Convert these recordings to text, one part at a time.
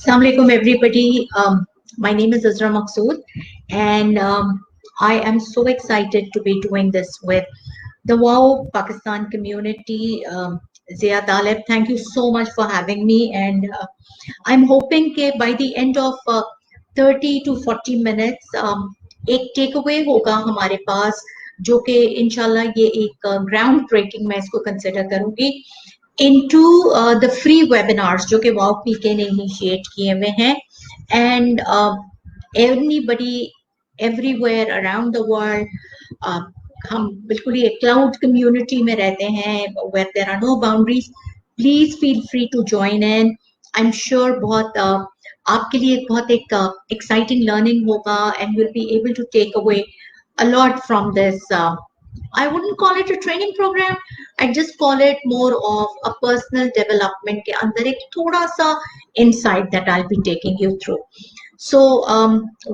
Assalamu alaikum, everybody. My name is Azra Maqsood, and I am so excited to be doing this with the WOW Pakistan community. Zia Taleb, thank you so much for having me, and I'm hoping that by the end of 30 to 40 minutes, एक takeaway होगा हमारे पास, जो कि इंशाल्लाह ये एक ground breaking मैं इसको कंसिडर करूंगी into the free webinars जो कि WOW PK ने इनिशिएट किए हुए हैं, and anybody everywhere around the world, हम बिल्कुल ही एक क्लाउड कम्युनिटी में रहते हैं where there are no boundaries. Please feel free to join in. I'm sure बहुत आपके लिए बहुत एक exciting learning होगा, and you'll be able to take away a lot from this. I wouldn't call it a training program. I just call it more of a personal development के अंदर एक थोड़ा सा insight that I'll be taking you through. So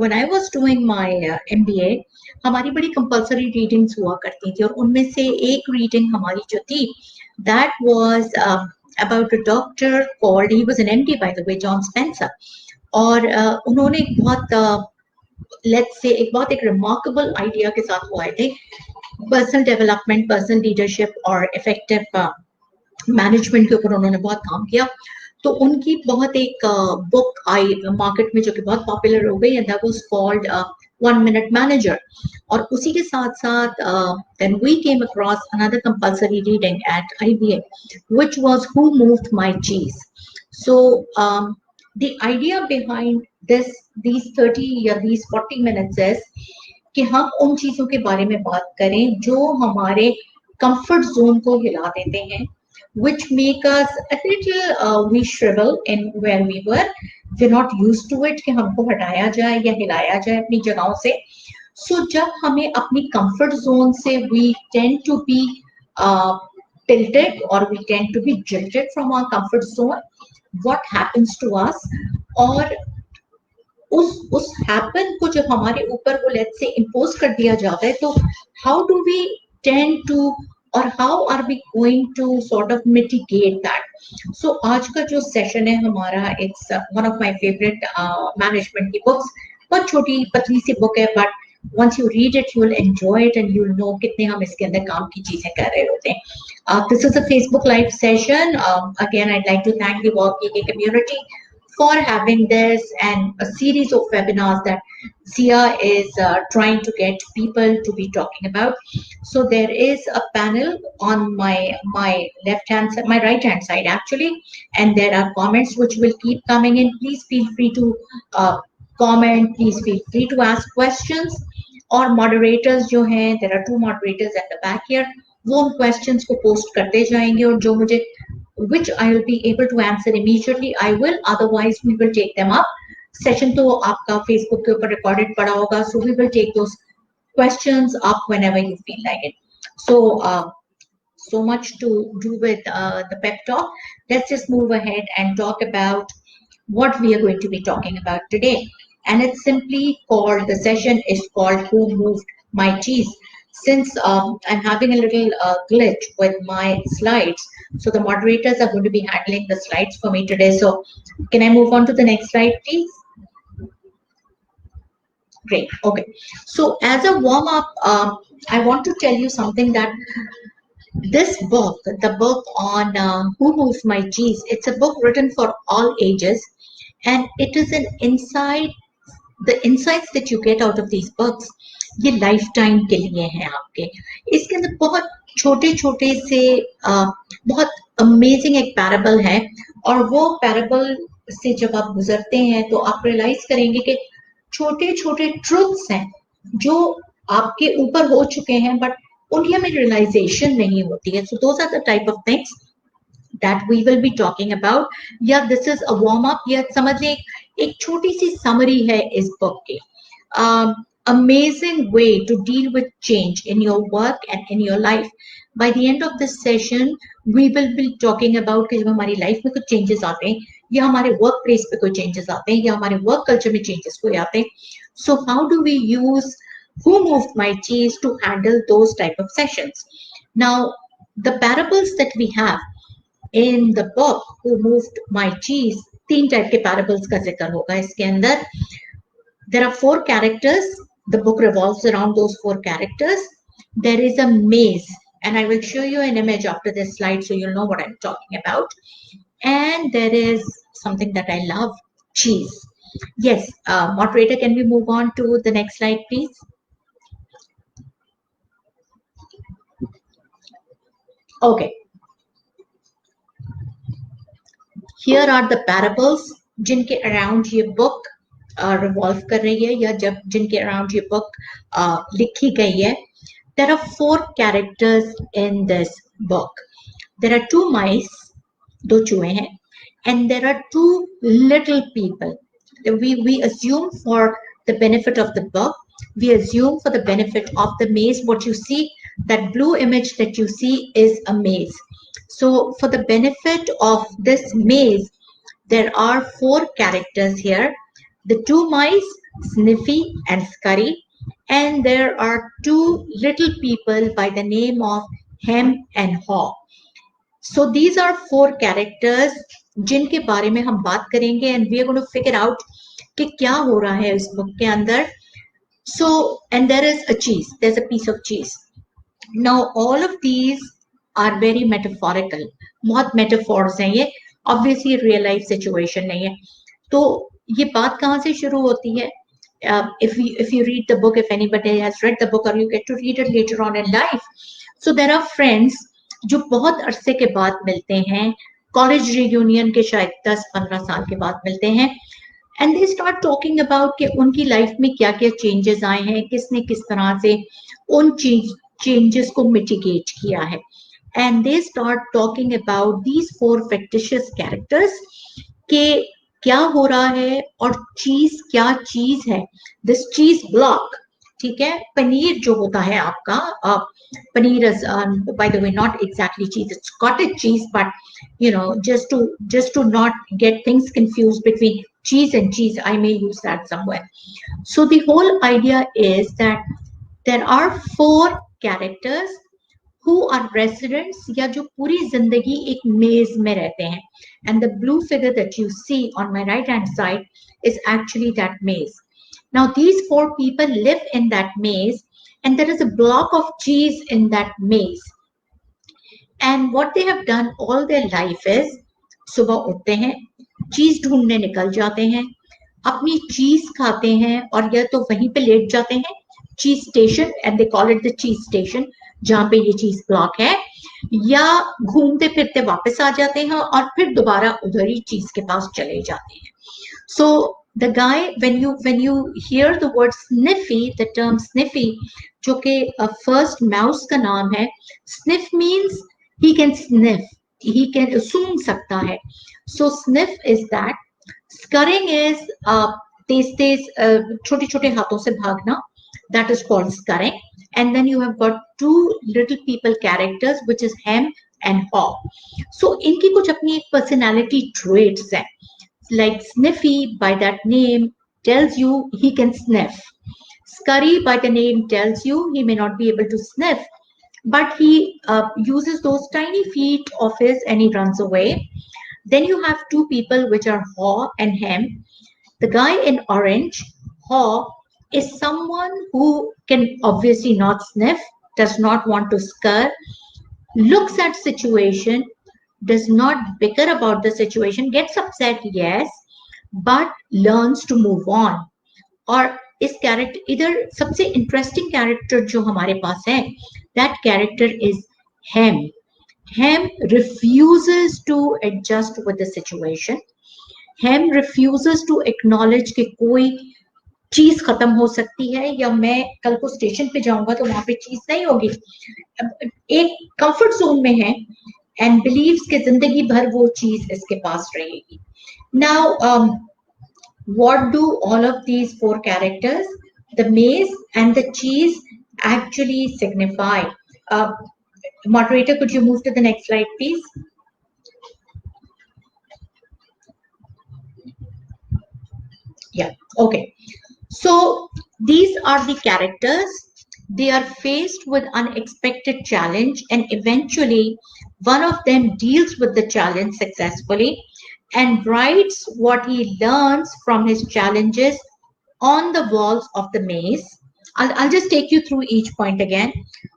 when I was doing my MBA, हमारी बड़ी compulsory readings हुआ करती थी, और उनमें से एक reading हमारी जो थी, that was about a doctor called, he was an MD by the way, John Spencer, और उन्होंने एक बहुत let's say एक बहुत एक remarkable idea के साथ वो आए थे, पर्सनल डेवलपमेंट, पर्सनल लीडरशिप और इफेक्टिव मैनेजमेंट के ऊपर उन्होंने बहुत काम किया. तो उनकी बहुत एक बुक आई मार्केट में जो कि बहुत पॉपुलर हो गई, and that was called 1 Minute Manager. और उसी के साथ साथ then we came across another compulsory reading at IBA, which was Who Moved My Cheese. So the idea behind these 30 या these 40 minutes is कि हम उन चीजों के बारे में बात करें जो हमारे कंफर्ट जोन को हिला देते हैं, which make us a little we shrivel in where we were. We're not used to it कि हमको हटाया जाए या हिलाया जाए अपनी जगहों से. So जब हमें अपनी कंफर्ट जोन से we tend to be tilted or we tend to be jilted from our comfort zone, what happens to us? और उस हैपन को जब हमारे ऊपर वो लेट्स से इम्पोज कर दिया जाता है, तो how do we tend to, और how are we going to sort of mitigate that. So आज का जो सेशन है हमारा, it's one of my favourite management की बुक्स. बहुत छोटी पतली सी बुक है, but once you read it, you will enjoy it and you'll know कितने हम इसके अंदर काम की चीजें कर रहे होते हैं. This is a Facebook live session. Again, I'd like to thank the WOW PK community for having this and a series of webinars that Zia is trying to get people to be talking about. So there is a panel on my left hand side, my right hand side actually, and there are comments which will keep coming in. Please feel free to comment. Please feel free to ask questions. और moderators जो हैं, there are 2 moderators at the back here, वो उन questions को post करते जाएंगे, और जो मुझे which I will be able to answer immediately, I will. Otherwise, we will take them up. Session तो आपका Facebook के ऊपर recorded पड़ा होगा, so we will take those questions up whenever you feel like it. So, so much to do with the pep talk. Let's just move ahead and talk about what we are going to be talking about today. And it's simply called, the session is called Who Moved My Cheese. Since I'm having a little glitch with my slides, so the moderators are going to be handling the slides for me today. So can I move on to the next slide, please? Great. Okay. So as a warm up, I want to tell you something, that this book, the book on Who Moves My Cheese, it's a book written for all ages, and it is an insight. The insights that you get out of these books, ये life time के लिए हैं आपके. इसके अंदर बहुत छोटे छोटे से बहुत अमेजिंग एक पैराबल है, और वो पैराबल से जब आप गुजरते हैं तो आप रियलाइज करेंगे कि छोटे छोटे ट्रुथ्स हैं जो आपके ऊपर हो चुके हैं, बट उनकी हमें रियलाइजेशन नहीं होती है. So those are the type of things that we will be talking about. Yeah, this is a warm up. Yeah, समझ लें एक छोटी सी summary है इस book की. Amazing way to deal with change in your work and in your life. By the end of this session, we will be talking about कि जब हमारी life में कुछ changes आते हैं, या हमारे work place पे कोई changes आते हैं, या हमारे work culture में changes कोई आते हैं. So how do we use Who Moved My Cheese to handle those type of sessions? Now, the parables that we have in the book Who Moved My Cheese, तीन type के parables का जिक्र होगा इसके अंदर. There are 4 characters. The book revolves around those 4 characters. There is a maze, and I will show you an image after this slide so you'll know what I'm talking about. And there is something that I love, cheese. Yes, moderator, can we move on to the next slide, please? Okay. Here are the parables जिनके around ये book revolve कर रही है या जब जिनके around ये book लिखी गई है. There are 4 characters in this book. There are 2 mice, 2 चूहे हैं, and there are 2 little people. We assume for the benefit of the book, we assume for the benefit of the maze, what you see, that blue image that you see is a maze. So for the benefit of this maze, there are 4 characters here. The 2 mice, Sniffy and Scurry, and there are 2 little people by the name of Hem and Haw. So these are 4 characters जिनके बारे में हम बात करेंगे, and we are going to figure out कि क्या हो रहा है इस book के अंदर. So, and there is a cheese, there's a piece of cheese. Now all of these are very metaphorical. बहुत metaphors हैं ये, obviously real life situation नहीं है. तो ये बात कहाँ से शुरू होती है? If you read the book, if anybody has read the book or you get to read it later on in life, so there are friends जो बहुत अरसे के बाद मिलते हैं, कॉलेज रियूनियन के शायद 10-15 साल के बाद मिलते हैं, and they start talking about कि उनकी लाइफ में क्या क्या चेंजेस आए हैं, किसने किस तरह से उन चेंजेस को मिटिगेट किया है, and they start talking about these 4 fictitious characters के क्या हो रहा है और चीज क्या चीज है. दिस चीज ब्लॉक, ठीक है, पनीर जो होता है आपका, paneer is by the way not exactly cheese, it's cottage cheese, but you know, just to not get things confused between cheese and cheese, I may use that somewhere. So the whole idea is that there are 4 characters who are residents या जो पूरी जिंदगी एक मेज में रहते हैं, and the blue figure that you see on my right hand side is actually that maze. Now these 4 people live in that maze, and there is a block of cheese in that maze, and what they have done all their life is सुबह उठते हैं, चीज ढूंढने निकल जाते हैं, अपनी चीज खाते हैं और या तो वहीं पे लेट जाते हैं, चीज station, and they call it the चीज स्टेशन, जहां पे ये चीज ब्लॉक है, या घूमते फिरते वापस आ जाते हैं और फिर दोबारा उधर ही चीज के पास चले जाते हैं. So the guy, when you hear the word Sniffy, the term Sniffy, जो कि first mouse का नाम है, sniff means he can sniff, he can सूंघ सकता है. So sniff is that. Scurrying is तेज छोटे छोटे हाथों से भागना, that is called scurrying. And then you have got 2 little people characters, which is Hem and Haw. So इनकी कुछ अपनी एक personality traits हैं. Like Sniffy, by that name, tells you he can sniff. Scurry, by the name, tells you he may not be able to sniff, but he uses those tiny feet of his and he runs away. Then you have 2 people, which are Haw and Hem. The guy in orange, Haw, is someone who can obviously not sniff, does not want to scurry, looks at situation, does not bicker about the situation, gets upset, yes, but learns to move on. और इस character, इधर सबसे interesting character जो हमारे पास है, that character is Hem. Hem refuses to adjust with the situation. Hem refuses to acknowledge कि कोई चीज खत्म हो सकती है, या मैं कल को स्टेशन पे जाऊंगा तो वहां पे चीज नहीं होगी. एक कंफर्ट जोन में है and believes कि जिंदगी भर वो चीज इसके पास रहेगी. Now, what do all of these 4 characters, the maze and the cheese, actually signify? Moderator, could you move to the next slide, please? Yeah, okay. So these are the characters. They are faced with unexpected challenge, and eventually one of them deals with the challenge successfully, and writes what he learns from his challenges on the walls of the maze. I'll just take you through each point again.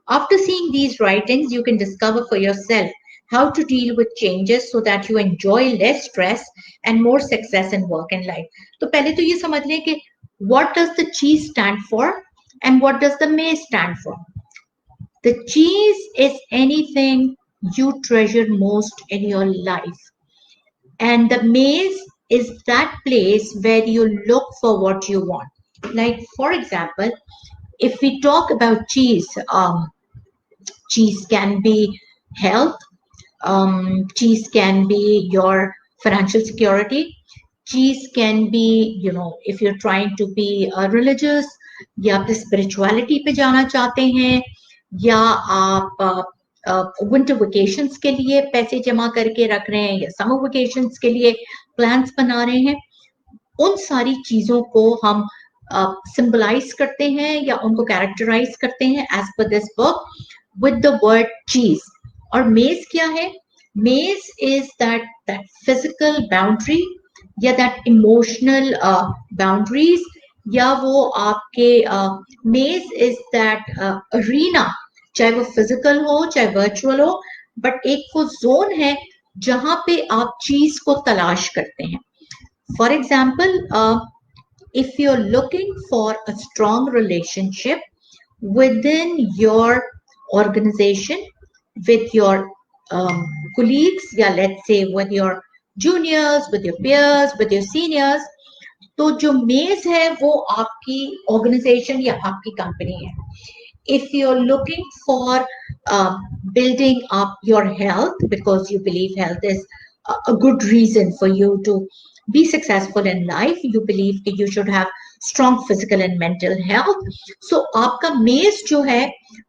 After seeing these writings, you can discover for yourself how to deal with changes so that you enjoy less stress and more success in work and life. तो पहले तो ये समझ लें कि what does the cheese stand for and what does the maze stand for. The cheese is anything you treasure most in your life. And the maze is that place where you look for what you want. Like, for example, if we talk about cheese, cheese can be health, cheese can be your financial security, cheese can be, you know, if you're trying to be religious, या आप spirituality पे जाना चाहते हैं, या आप winter vacations के लिए पैसे जमा करके रख रहे हैं, या समर वेकेशंस के लिए प्लान्स बना रहे हैं, उन सारी चीजों को हम सिंबलाइज करते हैं या उनको कैरेक्टराइज करते हैं as per this book with the word cheese. और मेज क्या है? Maze is that physical boundary या दैट इमोशनल बाउंड्रीज, या वो आपके मेज इज दैट अरीना, चाहे वो फिजिकल हो चाहे वर्चुअल हो, बट एक वो जोन है जहां पे आप चीज को तलाश करते हैं. For example, if you're looking for a strong relationship within your organization, with your colleagues, yeah, let's say with your juniors, with your peers, with your seniors, तो जो मेज है वो आपकी organization या आपकी company है. If you're looking for building up your health because you believe health is a good reason for you to be successful in life, you believe that you should have strong physical and mental health, so आपका मेज जो है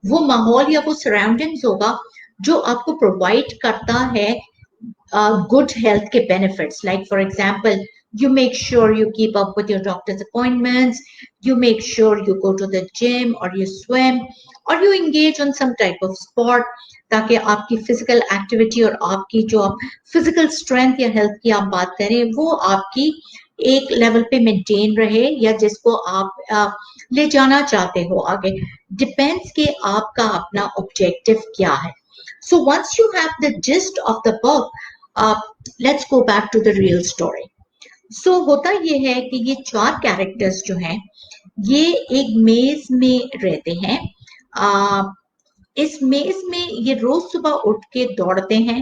वो माहौल या वो surroundings होगा जो आपको प्रोवाइड करता है good health के benefits. Like, for example, you make sure you keep up with your doctor's appointments, you make sure you go to the gym or you swim or you engage on some type of sport, ताकि आपकी physical activity और आपकी जो आप physical strength या health की आप बात करें वो आपकी एक लेवल पे मेंटेन रहे, या जिसको आप ले जाना चाहते हो आगे. डिपेंड्स कि आपका अपना ऑब्जेक्टिव क्या है. So once you have the gist of the book, let's go back to the real story. So होता ये है कि ये 4 कैरेक्टर्स जो हैं ये एक मेज में रहते हैं. इस मेज में ये रोज सुबह उठ के दौड़ते हैं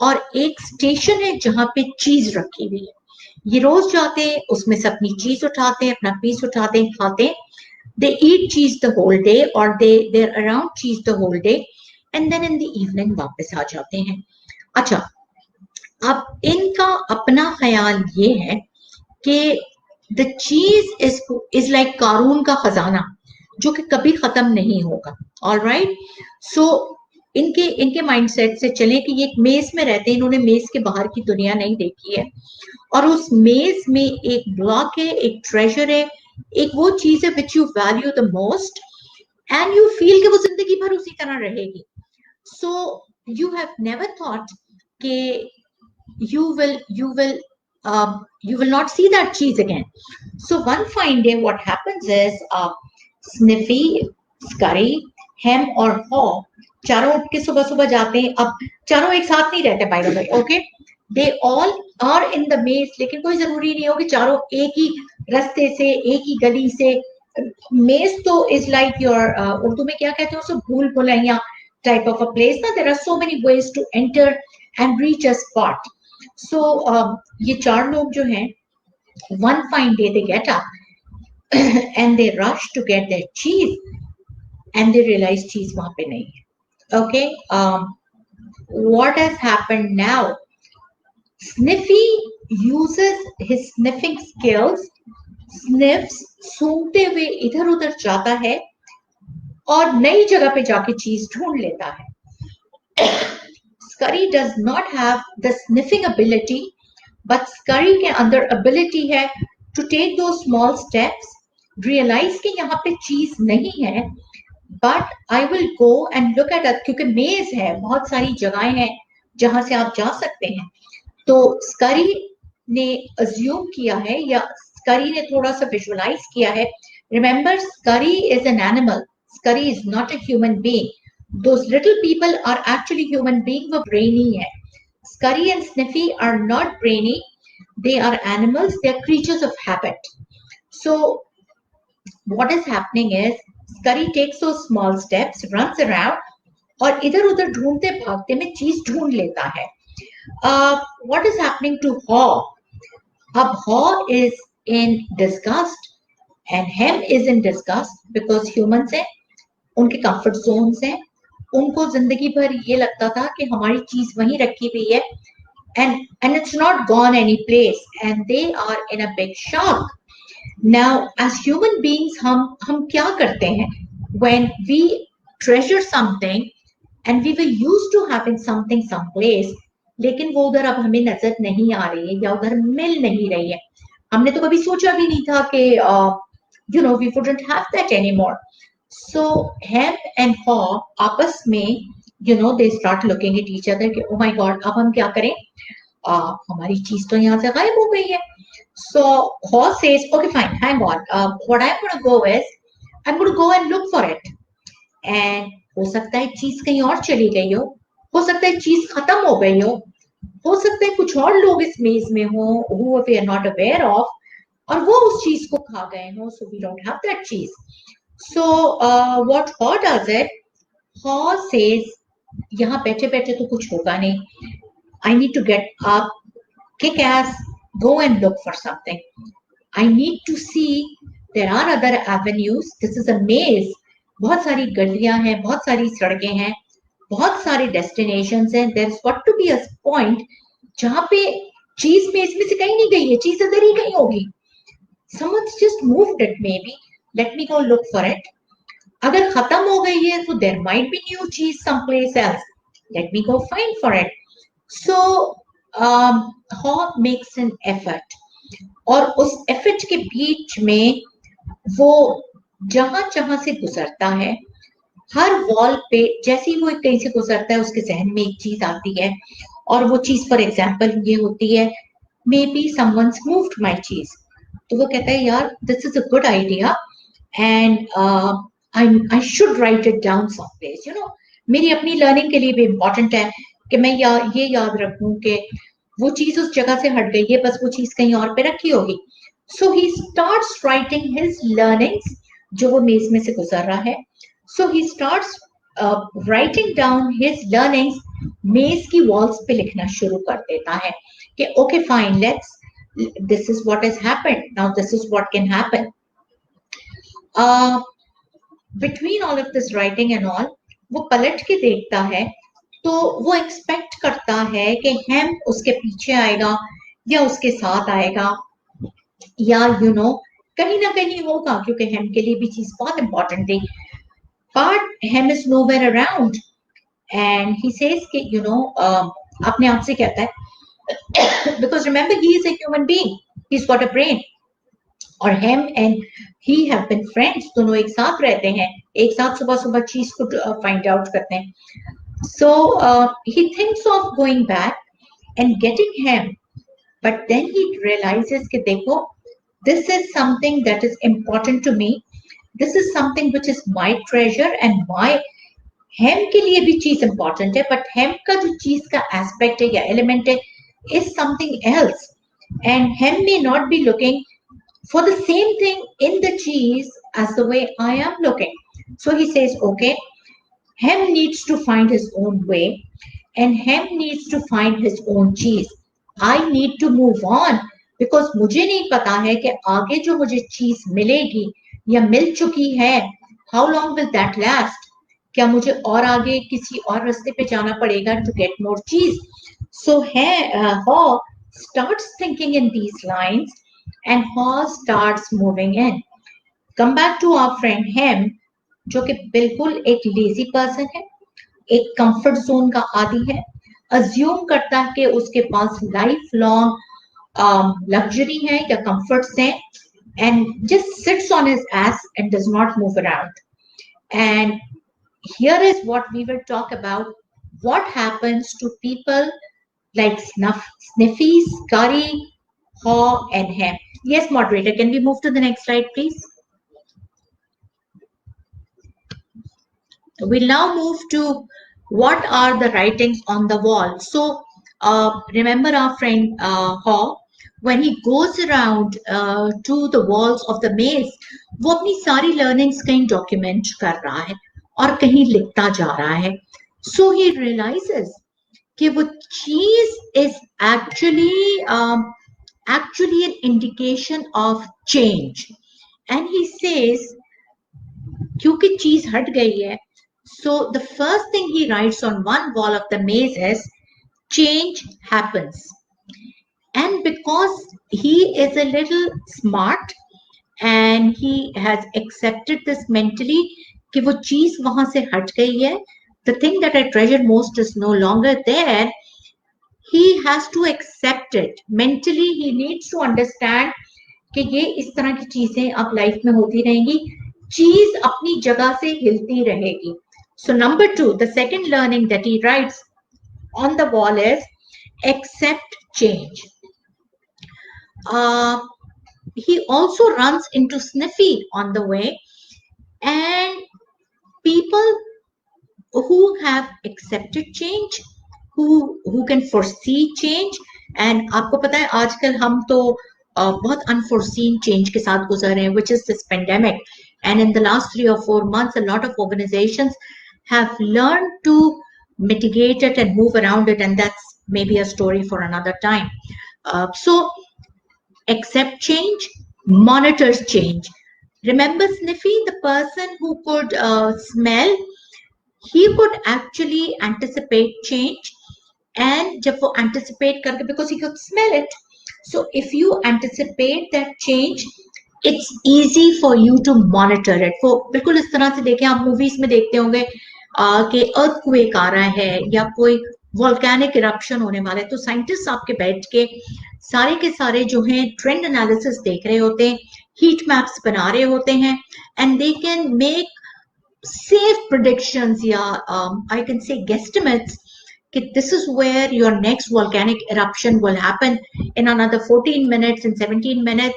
और एक स्टेशन है जहां पे चीज रखी हुई है. ये रोज जाते हैं, उसमें से अपनी चीज उठाते हैं, अपना पीस उठाते हैं, खाते हैं. They eat cheese the whole day or they're around cheese the whole day and then in the evening वापस आ जाते हैं. अच्छा, अब इनका अपना ख्याल ये है कि the cheese is like कारून का खजाना जो कि कभी खत्म नहीं होगा. All right, so इनके माइंडसेट से चले कि ये एक मेज में रहते हैं, इन्होंने मेज के बाहर की दुनिया नहीं देखी है, और उस मेज में एक ब्लॉक है, एक ट्रेजर है, एक वो चीज है which you value the most and you feel कि वो जिंदगी भर उसी तरह रहेगी. So you have never thought कि you will not see that cheese again. So one fine day what happens is Sniffy, Scurry, Hem और Haw चारों उठ के सुबह सुबह जाते हैं. अब चारों एक साथ नहीं रहते, by the way, okay? They all are in the maze, लेकिन कोई जरूरी नहीं हो कि चारों एक ही रास्ते से, एक ही गली से. मेज तो is like your उर्दू में क्या कहते हैं उसको, भूल Bhulaiyaa type of a place ना. There are so many ways to enter and reach a spot. So ये 4 लोग जो हैं, one fine day they get up and they rush to get their cheese and they realize cheese वहां पे नहीं है. Okay, what has happened now? Sniffy uses his sniffing skills, sniffs, सूंघते हुए इधर उधर जाता है और नई जगह पे जाके चीज ढूंढ लेता है. Scurry does not have the sniffing ability, but Scurry के अंदर ability है to take those small steps, realize कि यहाँ पे चीज नहीं है, but I will go and look at it, क्योंकि मेज है, बहुत सारी जगहें हैं जहां से आप जा सकते हैं. तो Scurry ने अज्यूम किया है या स्करी ने थोड़ा सा विजुअलाइज किया है. Remember, Scurry is an animal. Scurry is not a human being. Those little people are actually human being. वो ब्रेनी है. Scurry and Sniffy are not brainy. They are animals. They are creatures of habit. So what is happening is Scurry takes those small steps, runs around, और इधर उधर ढूंढते भागते में चीज ढूंढ लेता है. What is happening to Haw? अब Haw is in disgust and Hem is in disgust because humans हैं, उनके comfort zones हैं, उनको जिंदगी भर ये लगता था कि हमारी चीज वहीं रखी हुई है and it's not gone any place and they are in a big shock. Now as human beings हम क्या करते हैं when we treasure something and we were used to having something someplace, लेकिन वो उधर अब हमें नजर नहीं आ रही है या उधर मिल नहीं रही है. हमने तो कभी सोचा भी नहीं था कि we wouldn't have that anymore. So Hem and Haw आपस में they start looking at each other कि oh my god, अब हम क्या करें, हमारी चीज तो यहाँ से गायब हो गई है. So Haw says, okay fine, hang on, what I'm going to go is I'm going to go and look for it. And हो सकता है चीज कहीं और चली गई हो सकता है चीज खत्म हो गई हो सकता है कुछ और लोग इस मेज में हो who we are not aware of, और वो उस चीज को खा गए हो, so we don't have that cheese. So what Haw does it, Haw says, यहाँ बैठे बैठे तो कुछ होगा नहीं, I need to get up, kick ass, go and look for something. I need to see there are other avenues. This is a maze. बहुत सारी गलियां हैं, बहुत सारी सड़कें हैं, बहुत सारे डेस्टिनेशंस हैं. There's got to be a point जहाँ पे चीज में इसमें से कहीं नहीं गई है, चीज इधर ही कहीं होगी. Someone's just moved it maybe. Let me go look for it. अगर खत्म हो गई है तो there might be new cheese someplace else. Let me go find for it. So Haw makes an effort. और उस एफर्ट के बीच में वो जहां जहां से गुजरता है, हर वॉल पे जैसे ही वो कहीं से गुजरता है उसके जहन में एक चीज आती है, और वो चीज फॉर एग्जांपल ये होती है, may be someone's moved my cheese. तो वो कहता है यार this is a good idea and I should write it down someplace. मेरी अपनी लर्निंग के लिए भी इम्पोर्टेंट है कि मैं ये याद रखूं कि वो चीज उस जगह से हट गई है, बस वो चीज कहीं और पे रखी होगी. So he starts writing his learnings, जो वो मेज में से गुजर रहा है. So he starts writing down his learnings. Maze की वॉल्स पे लिखना शुरू कर देता है कि okay fine, let's, this is what has happened, now this is what can happen. Between all of this writing and all, वो पलट के देखता है तो वो एक्सपेक्ट करता है कि हेम उसके पीछे आएगा या उसके साथ आएगा या कहीं ना कहीं होगा, क्योंकि हेम के लिए भी चीज बहुत इंपॉर्टेंट थी. But Hem is nowhere around and he says कि अपने आप से कहता है, because remember he is a human being, he is got a brain. और Hem and he have been friends, दोनों एक साथ रहते हैं, एक साथ सुबह सुबह चीज को फाइंड आउट करते हैं. So he thinks of going back and getting him, but then he realizes कि देखो, this is something that is important to me. This is something which is my treasure and my hem के लिए भी चीज important है, but hem का जो चीज का aspect है या element है is something else, and hem may not be looking for the same thing in the cheese as the way I am looking. So he says, okay, Hem needs to find his own way and Hem needs to find his own cheese. I need to move on because मुझे नहीं पता है कि आगे जो मुझे चीज मिलेगी या मिल चुकी है, how long will that last? क्या मुझे और आगे किसी और रास्ते पे जाना पड़ेगा to get more cheese? So Haw starts thinking in these lines and Haw starts moving in. Come back to our friend Hem, जो कि बिल्कुल एक लेजी पर्सन है, एक कंफर्ट जोन का आदी है, अज्यूम करता है कि उसके पास लाइफ लॉन्ग लग्जरी है या कंफर्ट्स हैं, and just sits on his ass and does not move around. And here is what we will talk about, what happens to people like Sniffy, Scurry, haw and hem. Yes, moderator, can we move to the next slide, please? We'll now move to what are the writings on the wall. So remember our friend Haw, when he goes around to the walls of the maze, वो अपनी सारी learnings कहीं document कर रहा है और कहीं लिखता जा रहा है. So he realizes कि वो cheese is actually an indication of change, and he says क्योंकि चीज हट गई है, so the first thing he writes on one wall of the maze is change happens. And because he is a little smart and he has accepted this mentally कि वो चीज वहां से हट गई है, the thing that I treasure most is no longer there, he has to accept it mentally. He needs to understand कि ये इस तरह की चीजें अब लाइफ में होती रहेंगी, चीज अपनी जगह से हिलती रहेगी. So number 2, the second learning that he writes on the wall is accept change. He also runs into Sniffy on the way, and people who have accepted change, who can foresee change. And आपको पता है आजकल हम तो बहुत unforeseen change के साथ गुजर रहे हैं, which is this pandemic. And in the last 3 or 4 months, a lot of organizations have learned to mitigate it and move around it, and that's maybe a story for another time. So accept change, monitors change. Remember Sniffy, the person who could smell, he could actually anticipate change. And जब वो anticipate करके, because he could smell it, so if you anticipate that change, it's easy for you to monitor it. वो बिल्कुल इस तरह से देखें, आप movies में देखते होंगे कि earthquake आ रहा है या कोई volcanic eruption होने वाला है, तो scientists आपके बैठ के सारे जो हैं trend analysis देख रहे होते हैं, heat maps बना रहे होते हैं, and they can make safe predictions, I can say guesstimates, this is where your next volcanic eruption will happen in another 14 minutes, in 17 minutes,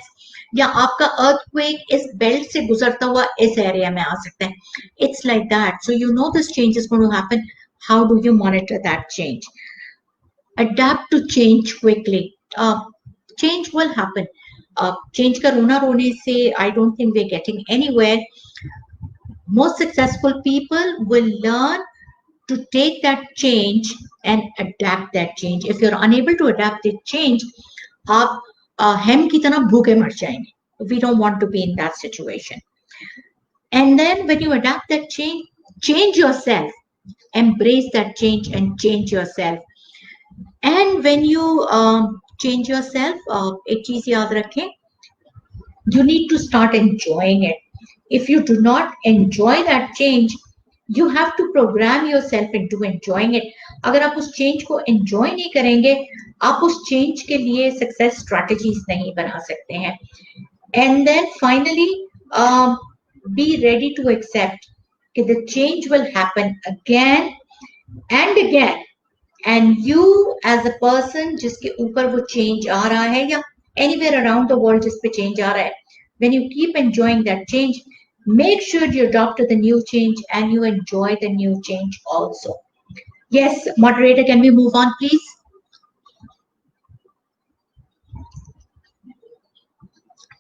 या आपका earthquake इस belt से गुजरता हुआ इस area में आ सकता है. It's like that. So you know this change is going to happen. How do you monitor that change? Adapt to change quickly. Change will happen. Change का रोना रोने से I don't think we're getting anywhere. Most successful people will learn to take that change and adapt that change. If you're unable to adapt the change, आप hem की तरह भूखे मर जाएंगे. We don't want to be in that situation. And then when you adapt that change, change yourself. Embrace that change and change yourself. And when you change yourself, एक चीज याद रखें, you need to start enjoying it. If you do not enjoy that change, you have to program yourself into enjoying it. अगर आप उस change को enjoy नहीं करेंगे, आप उस change के लिए success strategies नहीं बना सकते हैं. And then finally, be ready to accept that the change will happen again and again. And you as a person जिसके ऊपर वो change आ रहा है या anywhere around the world जिस पे change आ रहा है, when you keep enjoying that change, make sure you adopt to the new change and you enjoy the new change also. Yes, moderator, can we move on, please?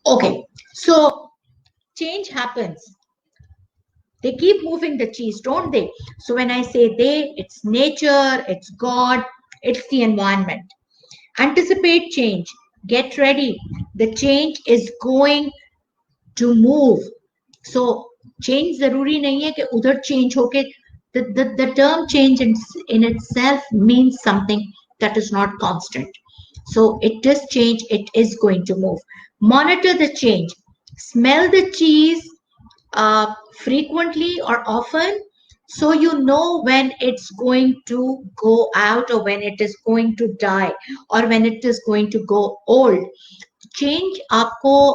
Okay, so change happens. They keep moving the cheese, don't they? So when I say they, it's nature, it's God, it's the environment. Anticipate change. Get ready. The change is going to move. So change zaruri nahi hai ki udhar change hoke. The term change in itself means something that is not constant. So it does change, it is going to move. Monitor the change. Smell the cheese frequently or often, so you know when it's going to go out or when it is going to die or when it is going to go old. Change आपको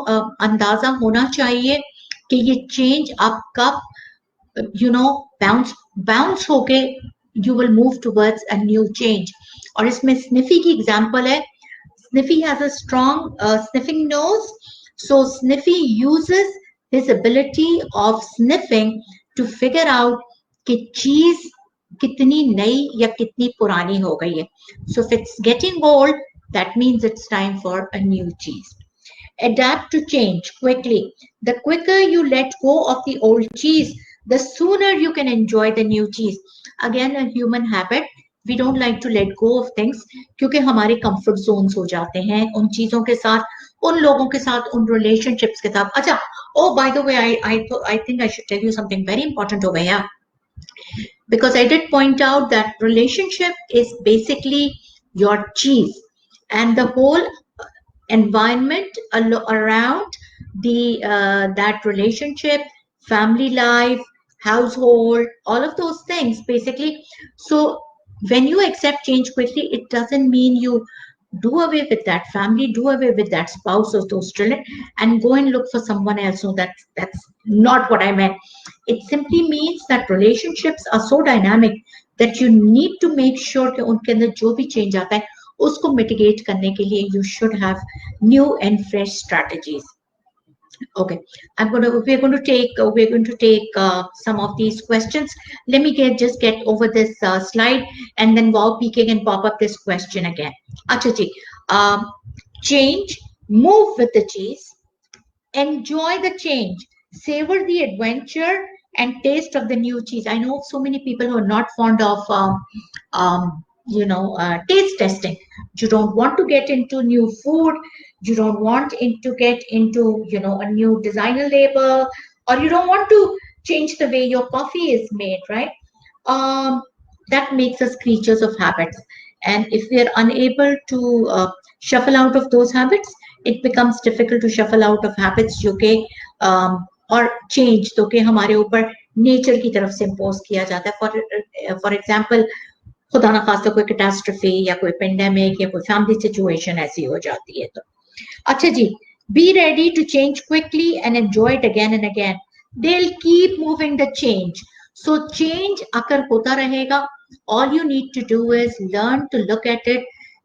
अंदाजा होना चाहिए कि ये change आप कब bounce होके you will move towards a new change. और इसमें Sniffy की example है, Sniffy has a strong sniffing nose, so Sniffy uses his ability of sniffing to figure out कि चीज कितनी नई या कितनी पुरानी हो गई है. So if it's getting old, that means it's time for a new cheese. Adapt to change quickly. The quicker you let go of the old cheese, the sooner you can enjoy the new cheese. Again, a human habit. We don't like to let go of things क्योंकि हमारे comfort zones हो जाते हैं उन चीजों के साथ, उन लोगों के साथ, उन relationships के साथ. अच्छा, oh by the way, I think I should tell you something very important over here, because I did point out that relationship is basically your cheese, and the whole environment around the that relationship, family life, household, all of those things basically. So when you accept change quickly, it doesn't mean you do away with that family, do away with that spouse or those children and go and look for someone else. No, that's not what I meant. It simply means that relationships are so dynamic that you need to make sure कि उनके अंदर जो भी change आता है उसको mitigate करने के लिए you should have new and fresh strategies. Okay, we're going to take some of these questions. Let me get over this slide, and then Wow PK can pop up this question again. Acha ji, change, move with the cheese, enjoy the change, savor the adventure and taste of the new cheese. I know so many people who are not fond of taste testing. You don't want to get into new food, you don't want to get into a new designer label, or you don't want to change the way your coffee is made, right? That makes us creatures of habits, and if we are unable to shuffle out of those habits, it becomes difficult to shuffle out of habits जो कि और change तो कि हमारे ऊपर nature की तरफ से impose किया जाता है. For example, खुदा ना खास्ता कोई कैटास्ट्रोफी या कोई पेंडेमिक या कोई फैमिली सिचुएशन ऐसी हो जाती है तो. अच्छा जी, be ready to change quickly and enjoy it again and again. They'll keep moving the change. So change अगर होता रहेगा, all you need to do is learn to look at it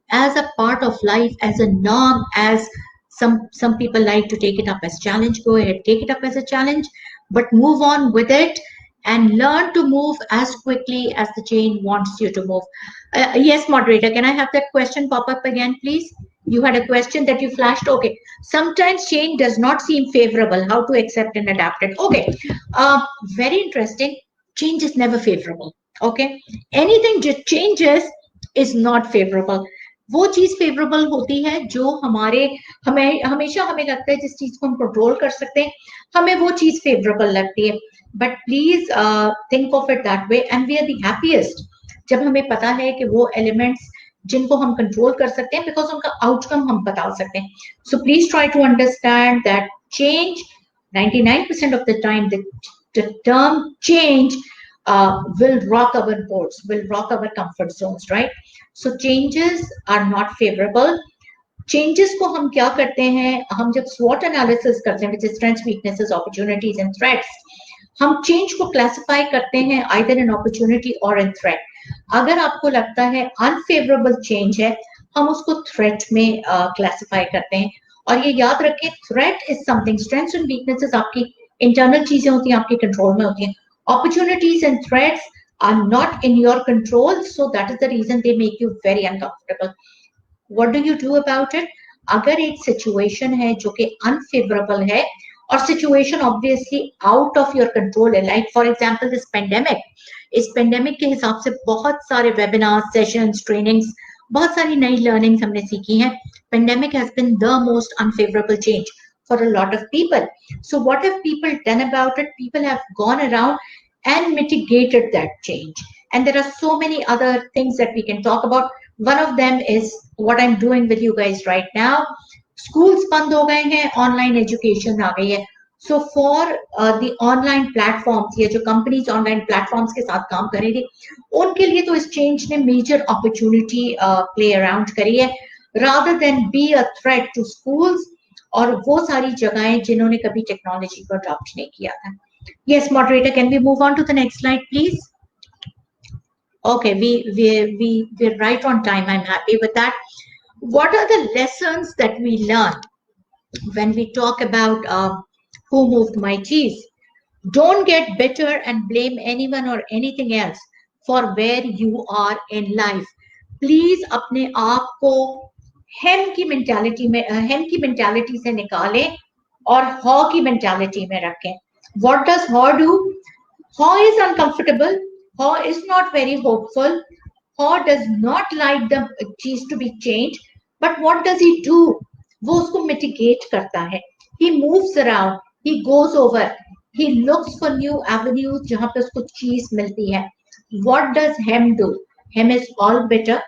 as a part of life, as a norm, as some people like to take it up as challenge. Go ahead, take it up as a challenge, but move on with it and learn to move as quickly as the chain wants you to move. Yes, moderator, can I have that question pop up again, please? You had a question that you flashed. Okay. Sometimes change does not seem favorable. How to accept and adapt it. Okay. Very interesting. Change is never favorable. Okay. Anything that changes is not favorable. वो चीज favourable होती है जो हमें हमेशा हमें लगता है जिस चीज को हम कंट्रोल कर सकते हैं, हमें वो चीज फेवरेबल लगती है. But please think of it that way, and we are the happiest जब हमें पता है कि वो एलिमेंट्स जिनको हम कंट्रोल कर सकते हैं, बिकॉज उनका आउटकम हम बता सकते हैं. So please try to understand that change 99% of the time the term change will rock our boats, will rock our comfort zones, right? So changes are not favorable. Changes को हम क्या करते हैं, हम जब SWOT analysis करते हैं, which is strengths, weaknesses, opportunities and threats, हम चेंज को क्लासिफाई करते हैं either in opportunity or in threat. अगर आपको लगता है अनफेवरेबल चेंज है, हम उसको थ्रेट में क्लासिफाई करते हैं. और ये याद रखें, threat is something, strengths and weaknesses आपकी इंटरनल चीजें होती हैं, आपके कंट्रोल में होती हैं. Opportunities and threats are not in your control, so that is the reason they make you very uncomfortable. What do you do about it? अगर एक सिचुएशन है जो कि अनफेवरेबल है और situation obviously out of your control है, like for example this pandemic, इस pandemic के हिसाब से बहुत सारे वेबिनार, सेशंस, ट्रेनिंग्स, बहुत सारी नई लर्निंग्स हमने सीखी हैं. Pandemic has been the most unfavourable change for a lot of people. So what have people done about it? People have gone around and mitigated that change. And there are so many other things that we can talk about. One of them is what I'm doing with you guys right now. Schools बंद हो गए हैं, online education आ गई है. So for the online platforms, ये जो companies online platforms के साथ काम कर रही थी, उनके लिए तो इस change ने major opportunity play around करी है, rather than be a threat to schools और वो सारी जगहें जिन्होंने कभी टेक्नोलॉजी को अडॉप्ट नहीं किया था. Yes, moderator, can we move on to the next slide, please? Okay, we're right on time. I'm happy with that. What are the lessons that we learn when we talk about who moved my cheese? Don't get bitter and blame anyone or anything else for where you are in life. Please अपने आप को हेम की mentality से निकालें और हॉ की mentality में रखें. What does हॉ do? Haw is uncomfortable. Haw is not very hopeful. Haw does not like the cheese to be changed. But what does he do? वो उसको mitigate करता है. He moves around. He goes over. He looks for new avenues जहाँ पे उसको cheese मिलती है. What does Hem do? Hem is all bitter.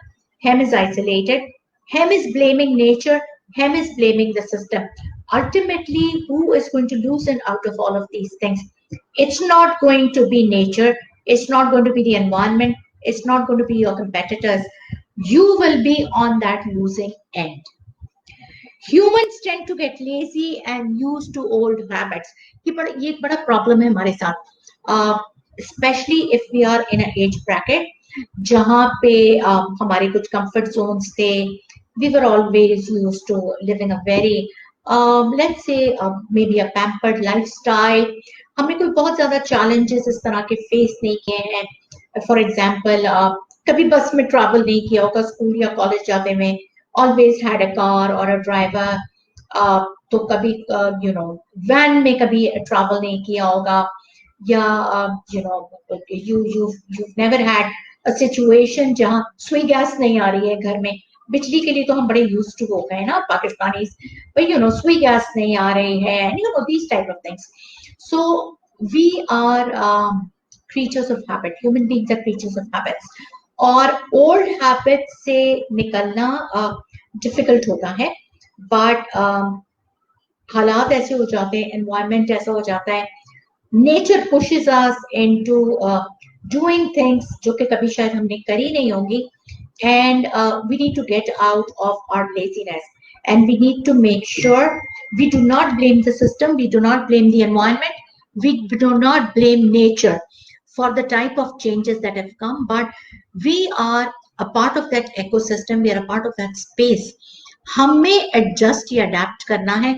Hem is isolated. Hem is blaming nature. Hem is blaming the system. Ultimately, who is going to loosen out of all of these things? It's not going to be nature. It's not going to be the environment. It's not going to be your competitors. You will be on that losing end. Humans tend to get lazy and used to old habits. ये एक बड़ा problem है हमारे साथ. Especially if we are in an age bracket जहाँ पे हमारे कुछ comfort zones थे. We were always used to live in a very let's say maybe a pampered lifestyle. हमने कोई बहुत ज्यादा challenges इस तरह के face नहीं किए हैं. For example, कभी बस में travel नहीं किया होगा school या college जाते में. Always had a car or a driver. तो कभी van में कभी travel नहीं किया होगा. या you've never had a situation जहाँ सुई गैस नहीं आ रही है घर में. बिजली के लिए तो हम बड़े यूज टू हो गए ना पाकिस्तानी, भाई सुई गैस नहीं आ रही है, these type of things. So we are creatures of habit. Human beings are creatures of habits. और old habits से निकलना difficult होता है, but हालात ऐसे हो जाते हैं, environment ऐसा हो जाता है, nature pushes us into doing things जो कि कभी शायद हमने करी नहीं होंगी. And we need to get out of our laziness, and we need to make sure we do not blame the system, we do not blame the environment, we do not blame nature for the type of changes that have come, but we are a part of that ecosystem, we are a part of that space. हमें adjust या adapt करना है,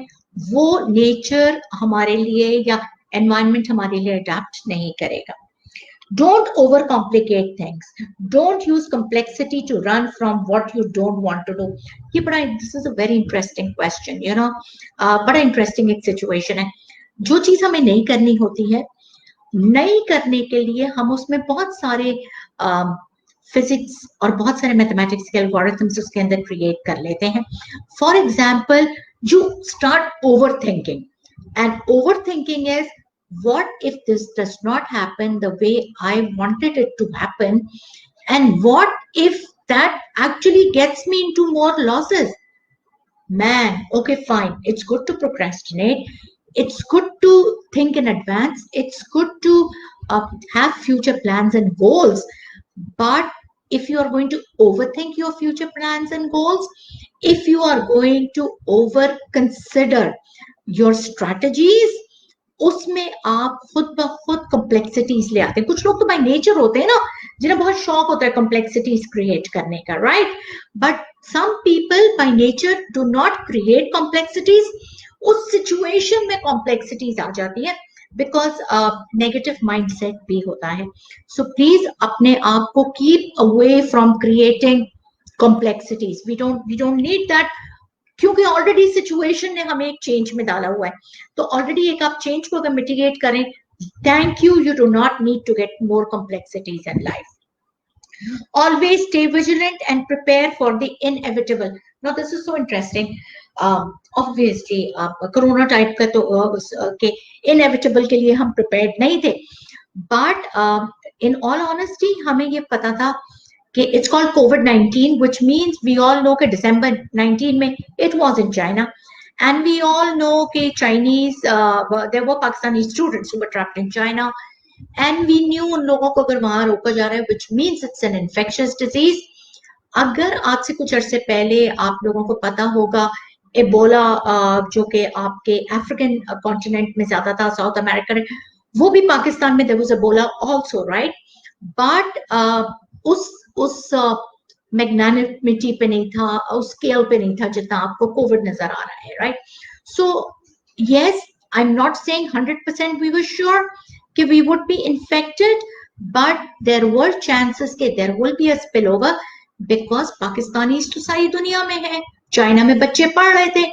वो nature हमारे लिए या environment हमारे लिए adapt नहीं करेगा. Don't overcomplicate things. Don't use complexity to run from what you don't want to do. This is a very interesting question, बड़ा interesting एक situation है. जो चीज हमें नहीं करनी होती है, नहीं करने के लिए हम उसमें बहुत सारे फिजिक्स और बहुत सारे मैथमेटिक्स के एल्गोरिथम्स उसके अंदर क्रिएट कर लेते हैं. For example, you start over thinking, and over thinking is, what if this does not happen the way I wanted it to happen, and what if that actually gets me into more losses? Man, okay, fine, it's good to procrastinate, it's good to think in advance, it's good to have future plans and goals, but if you are going to overthink your future plans and goals, if you are going to over consider your strategies, उसमें आप खुद ब खुद complexities ले आते हैं. कुछ लोग तो बाय नेचर होते हैं ना, जिन्हें बहुत शौक होता है कॉम्प्लेक्सिटीज क्रिएट करने का, right? But some people by nature do not create complexities. उस सिचुएशन में कॉम्प्लेक्सिटीज आ जाती है बिकॉज नेगेटिव माइंडसेट भी होता है. सो प्लीज अपने आप को keep away from creating complexities. We don't need that, क्योंकि ऑलरेडी सिचुएशन ने हमें एक चेंज में डाला हुआ है. तो ऑलरेडी एक आप चेंज को अगर मिटिगेट करें, thank you, you do not need to get more complexities in life. Always stay vigilant and prepare for the inevitable. Now this is so interesting. Obviously corona type का तो के inevitable के लिए हम prepared नहीं थे, but in all honesty हमें ये पता था कि it's called COVID-19, which means we all know कि December 19 में it was in China, and we all know कि Chinese there were Pakistani students who were trapped in China, and we knew उन लोगों को अगर वहां रोका जा रहा है, which means it's an infectious disease. अगर आज से कुछ अरसे पहले आप लोगों को पता होगा एबोला जो कि आपके अफ्रीकन कॉन्टिनेंट में ज्यादा था, साउथ अमेरिका में, वो भी पाकिस्तान में there was Ebola also, right? But उस मैग्नानिमिटी पे नहीं था, उस स्केल पे नहीं था जितना आपको कोविड नजर आ रहा है, right? So yes, I'm not saying 100% we were sure कि we would be infected, but there were chances कि there will be a spillover because Pakistanis तो सारी दुनिया में है, चाइना में बच्चे पढ़ रहे थे,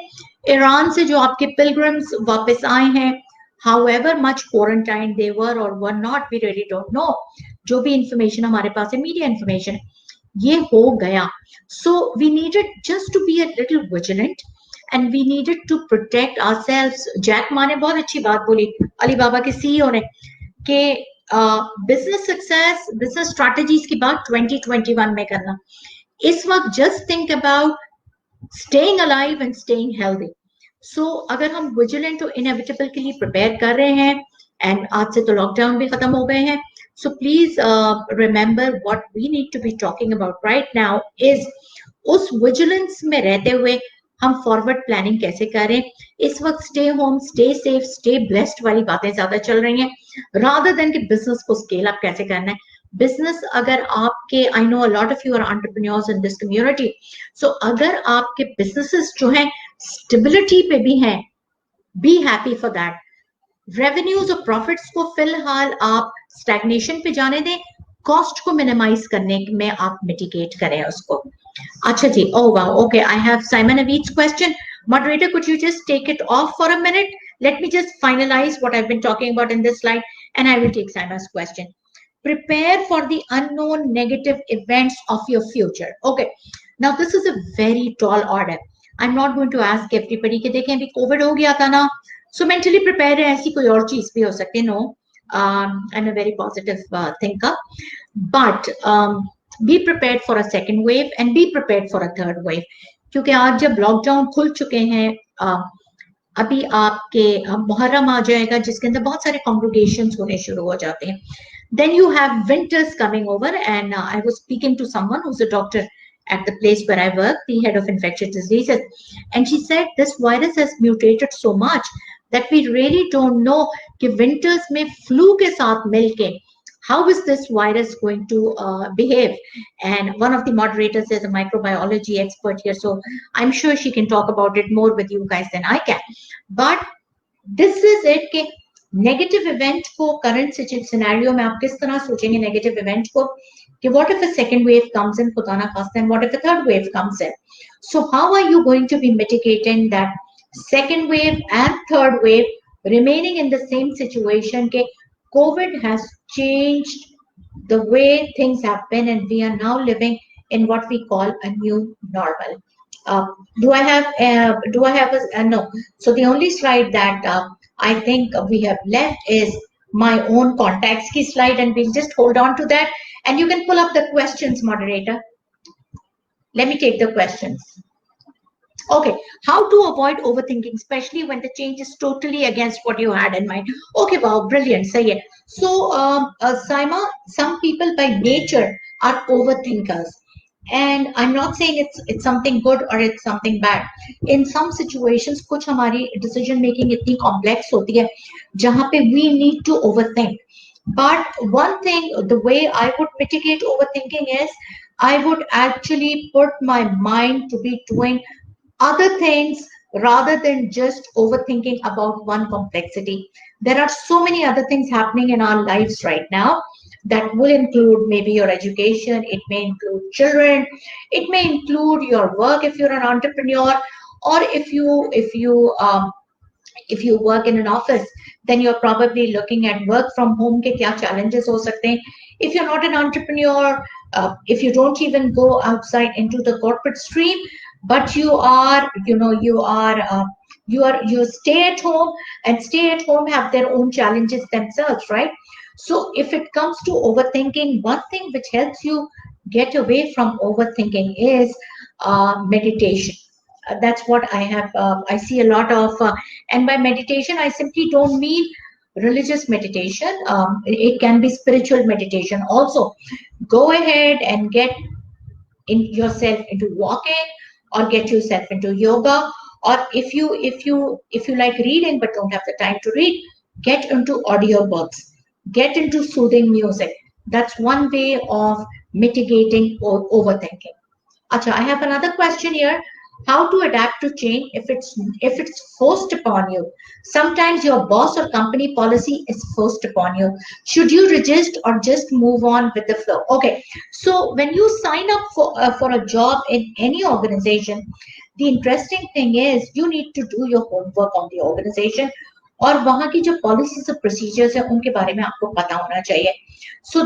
ईरान से जो आपके pilgrims वापस आए हैं, however much quarantined they were or were not, we really don't know. जो भी information हमारे पास है, media information, ये हो गया. So we needed just to be a little vigilant and we needed to protect ourselves. Jack Ma ने बहुत अच्छी बात बोली, अलीबाबा के सीईओ ने, कि बिजनेस सक्सेस, बिजनेस स्ट्रैटेजीज की बात 2021 में करना. इस वक्त just think about staying alive and staying healthy. So अगर हम विजिलेंट और इनएविटेबल के लिए प्रिपेयर कर रहे हैं, एंड आज से तो लॉकडाउन भी खत्म हो गए हैं, so please remember what we need to be talking about right now is उस विजिलेंस में रहते हुए हम फॉरवर्ड प्लानिंग कैसे करें. इस वक्त stay home, stay safe, stay blessed वाली बातें ज्यादा चल रही हैं, रादर देन कि बिजनेस को स्केल अप कैसे करना है. बिजनेस अगर आपके, I know a lot of you are entrepreneurs in this community, so अगर आपके बिजनेसेस जो हैं स्टेबिलिटी पे भी हैं, be happy for that. Revenues और प्रॉफिट्स को फिलहाल आप स्टैग्नेशन पे जाने दें, कॉस्ट को मिनिमाइज करने में आप मिटिगेट करें उसको. अच्छा जी, oh wow, okay, I have Simon Avid's question. Moderator, could you just take it off for a minute? Let me just finalize what I've been talking about in this slide, and I will take Simon's question. Prepare for the unknown negative events of your future. Okay, now this is a very tall order. I'm not going to ask everybody कि देखें अभी Covid हो गया था ना, so mentally prepare है, ऐसी कोई और चीज भी हो सकती है. No, I'm a very positive thinker, but be prepared for a second wave and be prepared for a third wave. क्योंकि आज जब लॉकडाउन खुल चुके हैं, अभी आपके मुहर्रम आ जाएगा जिसके अंदर बहुत सारे कॉन्ग्रेगेशंस होने शुरू हो जाते हैं. Then you have winters coming over, and I was speaking to someone who's a doctor at the place where I work, the head of infectious diseases, and she said this virus has mutated so much that we really don't know कि winters में flu के साथ मिलके how is this virus going to behave. And one of the moderators is a microbiology expert here, so I'm sure she can talk about it more with you guys than I can. But this is it कि negative event को current scenario में आप किस तरह सोचेंगे negative event को, कि what if a second wave comes in, खुदा ना खास्ता, and what if a third wave comes in. So how are you going to be mitigating that second wave and third wave, remaining in the same situation के COVID has changed the way things have been, and we are now living in what we call a new normal. Do I have a no? So the only slide that I think we have left is my own contacts key slide, and we'll just hold on to that, and you can pull up the questions, moderator. Let me take the questions. Okay, how to avoid overthinking, especially when the change is totally against what you had in mind. Okay, wow, brilliant. Say it. So, Saima, some people by nature are overthinkers, and I'm not saying it's something good or it's something bad. In some situations, कुछ हमारी decision making इतनी complex होती है, जहाँ पे we need to overthink. But one thing, the way I would mitigate overthinking is I would actually put my mind to be doing other things rather than just overthinking about one complexity. There are so many other things happening in our lives right now that will include maybe your education, it may include children, it may include your work if you're an entrepreneur, or if you work in an office, then you're probably looking at work from home ke kya challenges ho sakte hain. If you're not an entrepreneur, if you don't even go outside into the corporate stream, but you stay at home, and stay at home have their own challenges themselves, right? So if it comes to overthinking, one thing which helps you get away from overthinking is meditation. That's what I have. I see a lot of, and by meditation, I simply don't mean religious meditation. It can be spiritual meditation also. Go ahead and get yourself into walking, or get yourself into yoga, or if you like reading but don't have the time to read, get into audiobooks, get into soothing music. That's one way of mitigating overthinking. Acha, I have another question here. How to adapt to change if it's forced upon you? Sometimes your boss or company policy is forced upon you. Should you resist or just move on with the flow? Okay, so when you sign up for a job in any organization, the interesting thing is you need to do your homework on the organization और वहाँ की जो policies और procedures है उनके बारे में आपको पता होना चाहिए. So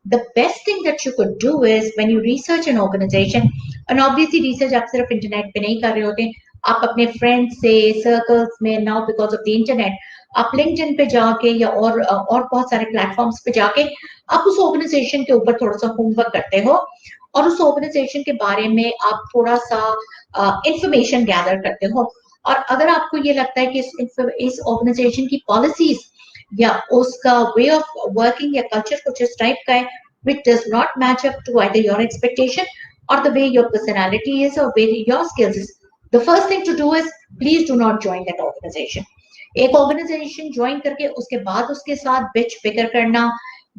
the best thing that you could do is when you research an organization, and obviously research आप सिर्फ इंटरनेट पे नहीं कर रहे होते, आप अपने फ्रेंड्स से सर्कल्स में now because of the internet आप लिंक्डइन पे जाके या और बहुत सारे प्लेटफॉर्म्स पे जाके आप उस ऑर्गेनाइजेशन के ऊपर थोड़ा सा होमवर्क करते हो और उस ऑर्गेनाइजेशन के बारे में आप थोड़ा सा इंफॉर्मेशन गैदर करते हो और अगर आपको ये लगता है कि इस ऑर्गेनाइजेशन की पॉलिसीज या उसका वे ऑफ वर्किंग या कल्चर कुछ इस टाइप का है which does not match up to either your expectation or the way your personality is or where your skills is, the first thing to do is please do not join that organization. एक organisation join करके उसके बाद उसके साथ बिच फिकर करना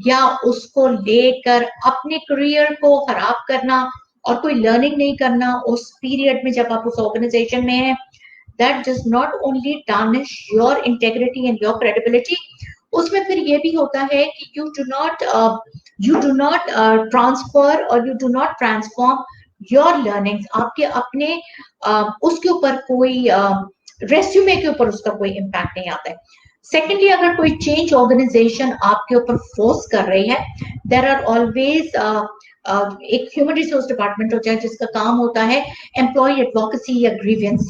या उसको लेकर अपने करियर को खराब करना और कोई लर्निंग नहीं करना उस पीरियड में जब आप उस ऑर्गेनाइजेशन में हैं, that does not only tarnish your integrity and your credibility, उसमें फिर ये भी होता है कि you do not transfer or you do not transform your learnings. आपके अपने उसके ऊपर कोई रेज्यूमे के ऊपर उसका कोई इम्पैक्ट नहीं आता है. सेकेंडली, अगर कोई चेंज ऑर्गेनाइजेशन आपके ऊपर फोर्स कर रही है, देर आर ऑलवेज एक ह्यूमन रिसोर्स डिपार्टमेंट होता है जिसका काम होता है एम्प्लॉय एडवोकेसी या ग्रीवियंस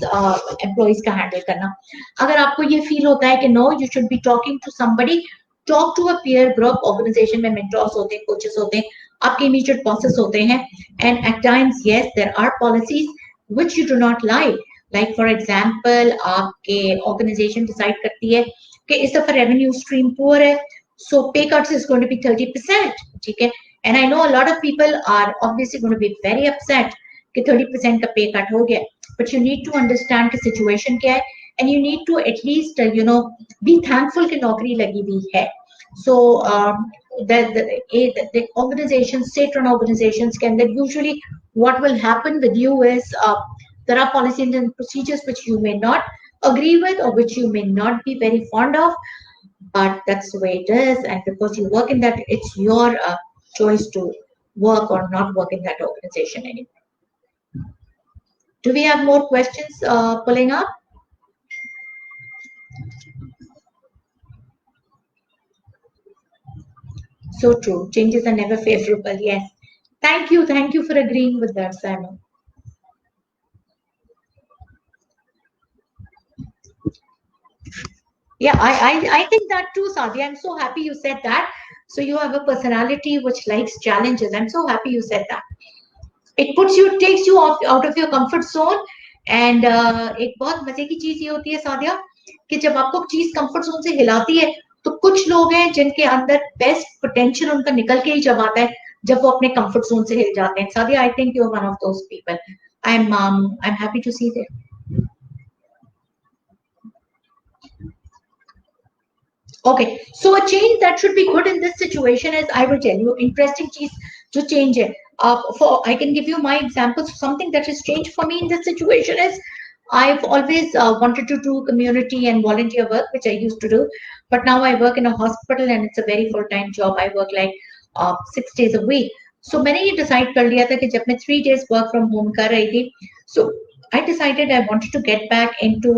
एम्प्लॉयज का हैंडल करना. अगर आपको ये फील होता है कि no you should be talking to somebody, talk to a peer group. Organisation में मेंटर्स होते हैं, कोचेस होते हैं, आपके इमीडिएट बॉसेस होते हैं, and at times yes there are policies which you do not like for example आपके organisation decide करती है कि इस दफा रेवेन्यू स्ट्रीम पुअर है, so pay cuts is going to be 30%. ठीक है, and I know a lot of people are obviously going to be very upset कि 30% का पे कट हो गया, but you need to understand कि situation क्या है and you need to at least be thankful कि नौकरी लगी हुई है. So the organizations, state-run organizations, can then usually what will happen with you is there are policies and procedures which you may not agree with or which you may not be very fond of, but that's the way it is, and because you work in that, it's your choice to work or not work in that organization anymore. Do we have more questions pulling up? So true. Changes are never favorable. Yes. Thank you. Thank you for agreeing with that, Simon. Yeah, I think that too, Sadia. I'm so happy you said that. So you have a personality which likes challenges. I'm so happy you said that. It takes you out of your comfort zone. And एक बहुत मजे की चीज ये होती है सादिया कि जब आपको चीज कंफर्ट जोन से हिलाती है तो कुछ लोग हैं जिनके अंदर बेस्ट पोटेंशियल उनका निकल के ही जब आता है जब वो अपने कंफर्ट जोन से हिल जाते हैं. Sadia, I think you are one of those people. I'm happy to see that. Okay, so a change that should be good in this situation is, I will tell you, interesting cheese to change it. I can give you my examples. Something that has changed for me in this situation is I've always wanted to do community and volunteer work, which I used to do, but now I work in a hospital and it's a very full-time job. I work like 6 days a week. So मैंने ये decide कर लिया था कि जब मैं 3 days work from home कर रही थी, so I decided I wanted to get back into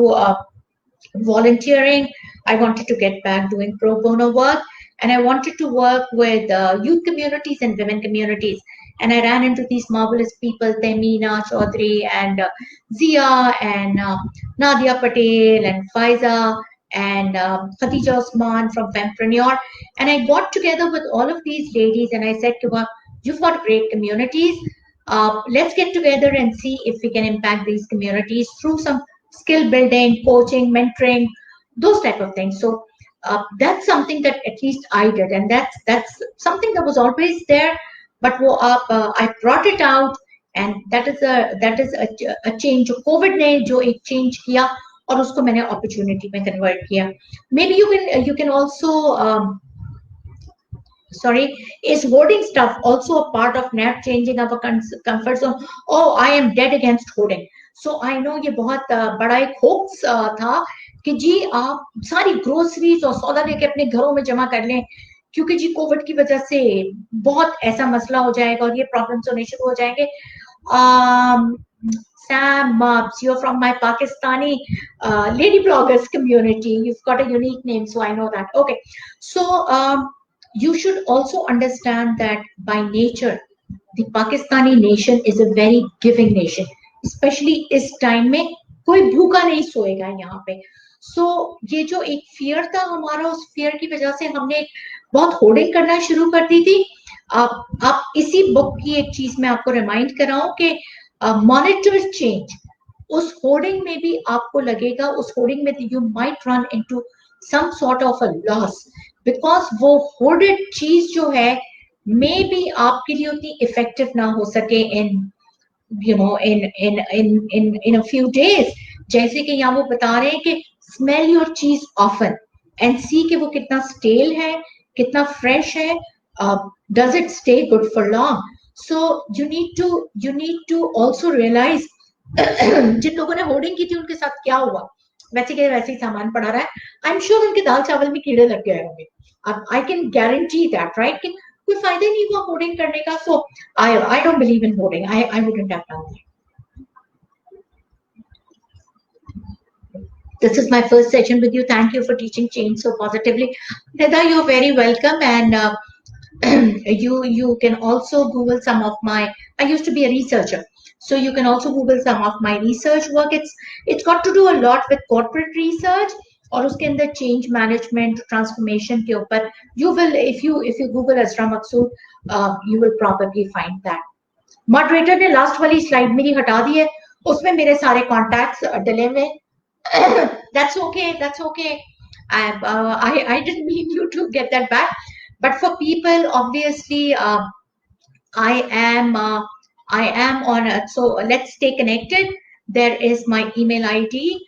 volunteering. I wanted to get back doing pro bono work, and I wanted to work with youth communities and women communities. And I ran into these marvelous people, Temina Chaudhary and Zia and Nadia Patel and Faiza and Khatija Osman from Fempreneur. And I got together with all of these ladies and I said to her, you've got great communities. Let's get together and see if we can impact these communities through some skill building, coaching, mentoring, those type of things. So that's something that at least I did, and that's something that was always there, but I brought it out, and that is a change. COVID ने जो एक change किया और उसको मैंने opportunity में convert किया. Maybe you can also sorry, is hoarding stuff also a part of not changing our comfort zone? Oh, I am dead against hoarding. So I know ये बहुत बड़ा एक होप्स था कि जी आप सारी ग्रोसरीज और सौदा लेके अपने घरों में जमा कर लें, क्योंकि जी कोविड की वजह से बहुत ऐसा मसला हो जाएगा और ये प्रॉब्लम्स होने शुरू हो जाएंगे. Sam Mubs, you're from my Pakistani lady bloggers community. You've got a unique name, so I know that. Okay, so you should also understand that by nature, the Pakistani nation is a very giving nation. Especially इस time में कोई भूखा नहीं सोएगा यहाँ पे. So ये जो एक fear था हमारा, उस fear की वजह से हमने बहुत hoarding करना शुरू कर दी थी. आप इसी book की एक चीज मैं आपको remind कराऊं कि monitor change. उस hoarding में भी आपको लगेगा, उस hoarding में you might run into some sort of a loss, because वो hoarded चीज जो है मे बी आपके लिए उतनी इफेक्टिव ना हो सके in a few days. जैसे कि यहाँ वो बता रहे हैं कि smell your cheese often and see कि वो कितना स्टेल है, कितना फ्रेश है, does it stay good for long. So you need to also realise जिन लोगों ने होर्डिंग की थी उनके साथ क्या हुआ. वैसे के वैसे ही सामान पड़ा रहा है. आई एम श्योर उनके दाल चावल में कीड़े लग गए होंगे. I can guarantee that, right, कि कोई फायदा नहीं हुआ होर्डिंग करने का. So I don't believe in hoarding. I wouldn't have done that. This is my first session with you. Thank you for teaching change so positively. Nida, you're very welcome. And you can also Google some of my. I used to be a researcher, so you can also Google some of my research work. It's got to do a lot with corporate research और उसके अंदर change management transformation के ऊपर you will, if you Google Azra Maksud, you will probably find that. Moderator ने last वाली slide मेरी हटा दी है, उसमें मेरे सारे contacts डले हुए. That's okay. That's okay. I didn't mean you to get that back. But for people, obviously, I am on. So let's stay connected. There is my email ID.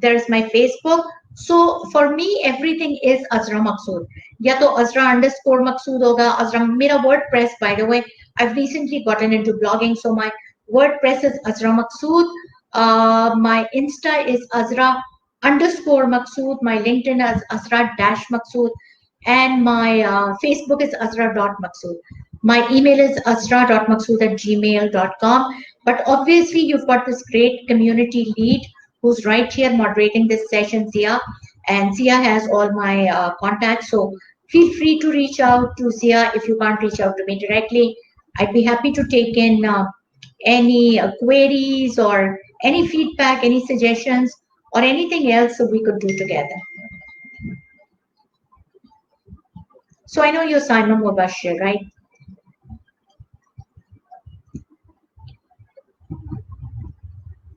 There is my Facebook. So for me, everything is Azra Maksud. या तो Azra underscore Maksud होगा. Azra मेरा WordPress, by the way, I've recently gotten into blogging, so my WordPress is Azra Maksud. My Insta is Azra underscore Maksud. My LinkedIn is Azra dash Maksud. And my Facebook is Azra.Maksud. My email is azra.maksud@gmail.com. But obviously, you've got this great community lead who's right here moderating this session, Zia. And Zia has all my contacts. So feel free to reach out to Zia if you can't reach out to me directly. I'd be happy to take in any queries or any feedback, any suggestions, or anything else that we could do together. So I know you're Simon Mubashir, right?